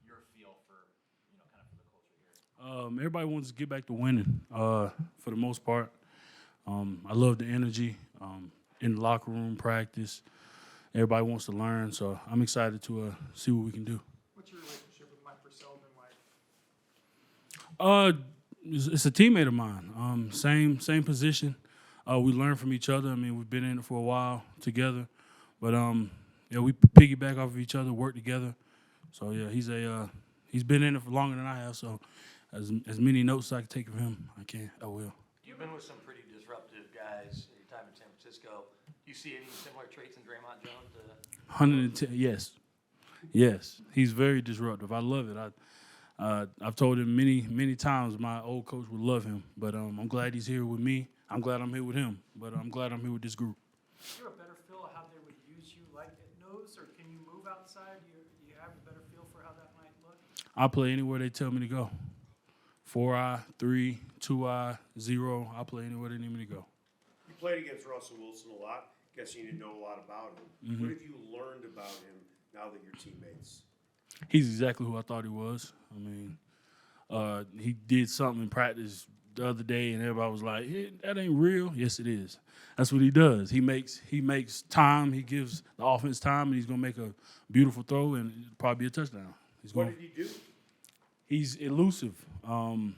your feel for, kind of for the culture here? Everybody wants to get back to winning for the most part. I love the energy in the locker room, practice. Everybody wants to learn, so I'm excited to see what we can do. What's your relationship with Mike Purcell been like? It's a teammate of mine. Same position. We learn from each other. I mean, we've been in it for a while together, but we piggyback off of each other, work together. So yeah, he's been in it for longer than I have. So as many notes as I can take of him, I will. You've been with some pretty disruptive guys in your time in San Francisco. Do you see any similar traits in Dre'Mont Jones? 110. Yes. He's very disruptive. I love it. I've told him many times my old coach would love him, but I'm glad he's here with me. I'm glad I'm here with him, but I'm glad I'm here with this group. Is there a better feel of how they would use you like at nose, or can you move outside? Do you have a better feel for how that might look? I play anywhere they tell me to go. 4-eye, 3, 2-eye, 0. I play anywhere they need me to go. You played against Russell Wilson a lot. Guessing you didn't know a lot about him. Mm-hmm. What have you learned about him now that you're teammates? He's exactly who I thought he was. I mean, he did something in practice the other day, and everybody was like, that ain't real. Yes, it is. That's what he does. He makes time. He gives the offense time, and he's going to make a beautiful throw, and it'll probably be a touchdown. What did he do? He's elusive. I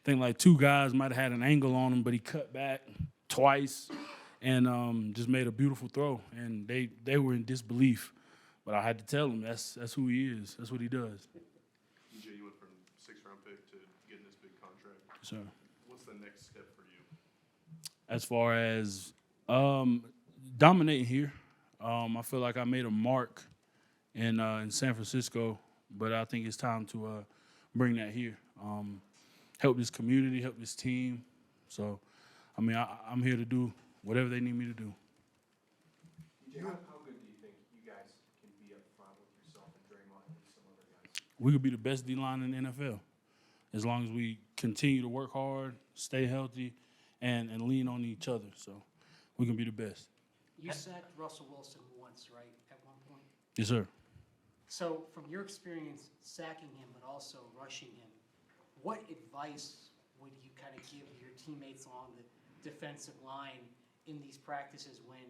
think like two guys might have had an angle on him, but he cut back twice and just made a beautiful throw. And they were in disbelief. But I had to tell them that's who he is. That's what he does. DJ, you went from 6th-round pick to getting this big contract. So What's the next step for you? as far as dominating here, I feel like I made a mark in San Francisco, but I think it's time to bring that here. Help this community, help this team. So, I mean, I'm here to do whatever they need me to do. How good do you think you guys can be up front with yourself and Dre'Mont and some other guys? We could be the best D-line in the NFL as long as we continue to work hard, stay healthy, and lean on each other. So we can be the best. You sacked Russell Wilson once, right, at one point? Yes, sir. So from your experience sacking him but also rushing him, what advice would you kind of give your teammates along the defensive line in these practices when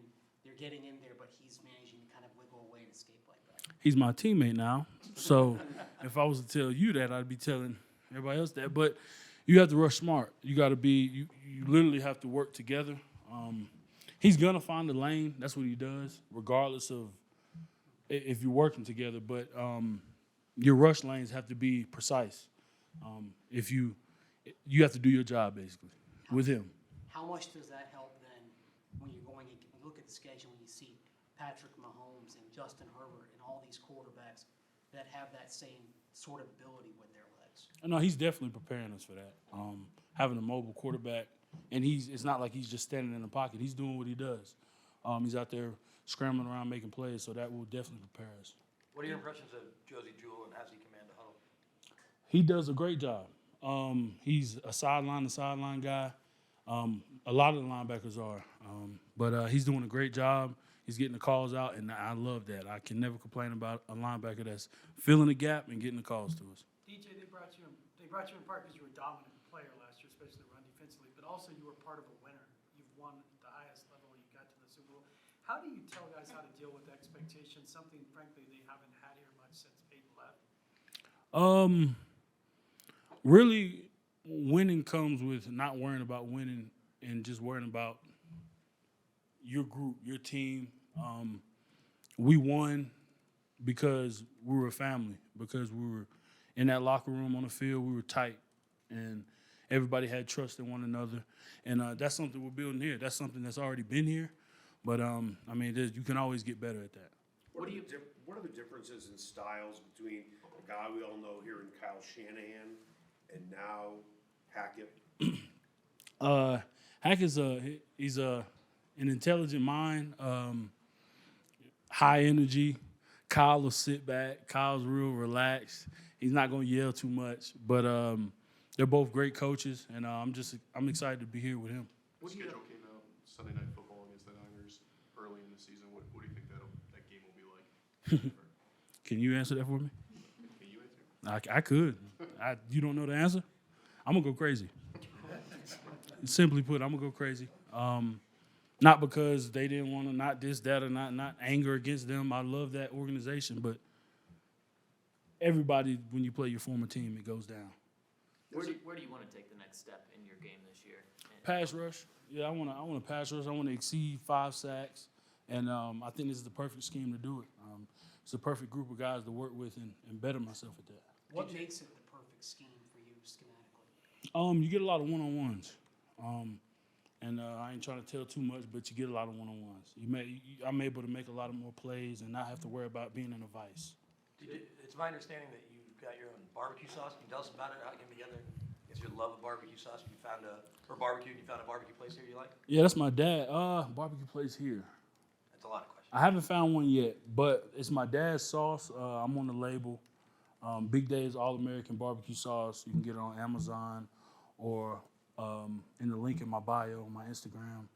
they're getting in there but he's managing to kind of wiggle away and escape like that? He's my teammate now. So if I was to tell you that, I'd be telling everybody else that. But you have to rush smart. You got to be you literally have to work together. He's going to find the lane. That's what he does, regardless of if you're working together. But your rush lanes have to be precise. If you have to do your job, basically, with him. How much does that help then when you're going and look at the schedule and you see Patrick Mahomes and Justin Herbert and all these quarterbacks that have that same sort of ability with their legs? No, he's definitely preparing us for that. Having a mobile quarterback, and it's not like he's just standing in the pocket. He's doing what he does. He's out there scrambling around making plays, so that will definitely prepare us. What are your impressions of Josie Jewell and how does he command the huddle? He does a great job. He's a sideline-to-sideline guy. A lot of the linebackers are. But he's doing a great job. He's getting the calls out, and I love that. I can never complain about a linebacker that's filling the gap and getting the calls to us. DJ, they brought you in part because you were a dominant player last year, especially run defensively, but also you were part of a winner. You've won at the highest level. You got to the Super Bowl. How do you tell guys how to deal with expectations, something, frankly, they haven't had here much since Peyton left? Really, winning comes with not worrying about winning and just worrying about your group, your team. We won because we were a family, because we were in that locker room on the field. We were tight, and everybody had trust in one another. And that's something we're building here. That's something that's already been here. But, I mean, you can always get better at that. What are the differences in styles between a guy we all know here in Kyle Shanahan and now Hackett? Hackett's he's an intelligent mind, high energy. Kyle will sit back. Kyle's real relaxed. He's not going to yell too much, but they're both great coaches, and I'm excited to be here with him. The schedule came out Sunday Night Football against the Niners early in the season. What do you think that game will be like? Can you answer that for me? It I could. You don't know the answer? I'm gonna go crazy. Simply put, I'm gonna go crazy. Not because they didn't want to, not this, that, or not anger against them. I love that organization, but everybody, when you play your former team, it goes down. Where do you want to take the next step in your game this year? Pass rush. Yeah, I want to pass rush. I want to exceed 5 sacks, and I think this is the perfect scheme to do it. It's the perfect group of guys to work with and better myself at that. What makes it the perfect scheme for you schematically? You get a lot of one-on-ones. And I ain't trying to tell too much, but you get a lot of one-on-ones. I'm able to make a lot of more plays and not have to worry about being in a vice. It's my understanding that you've got your own barbecue sauce. Can you tell us about it, how it came together? It's your love of barbecue sauce. You found a barbecue place here you like? Yeah, that's my dad. Barbecue place here. That's a lot of questions. I haven't found one yet, but it's my dad's sauce. I'm on the label. Big Dave's All-American Barbecue Sauce. You can get it on Amazon or in the link in my bio on my Instagram.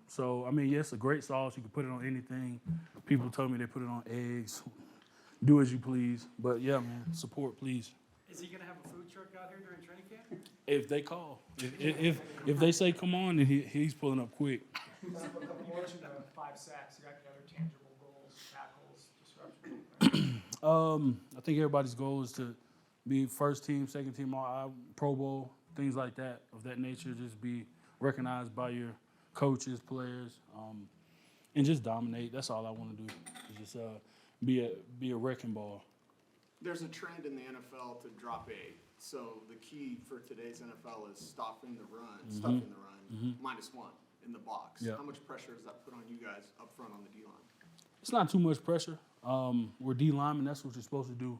So, I mean, yeah, it's a great sauce. You can put it on anything. People told me they put it on eggs. Do as you please. But, yeah, man, support, please. Is he gonna have a food truck out here during training camp? If they call. If they say come on, then he's pulling up quick. You mentioned 5 sacks. You got any other tangible goals, tackles, disruption? I think everybody's goal is to be first team, second team, Pro Bowl, things like that, of that nature. Just be recognized by your coaches, players, and just dominate. That's all I want to do. Is just be a wrecking ball. There's a trend in the NFL to drop 8. So the key for today's NFL is stuffing the run, -1 in the box. Yeah. How much pressure does that put on you guys up front on the D-line? It's not too much pressure. We're D linemen. That's what you're supposed to do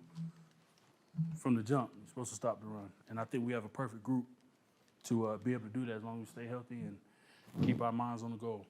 from the jump. You're supposed to stop the run. And I think we have a perfect group to be able to do that as long as we stay healthy and keep our minds on the goal.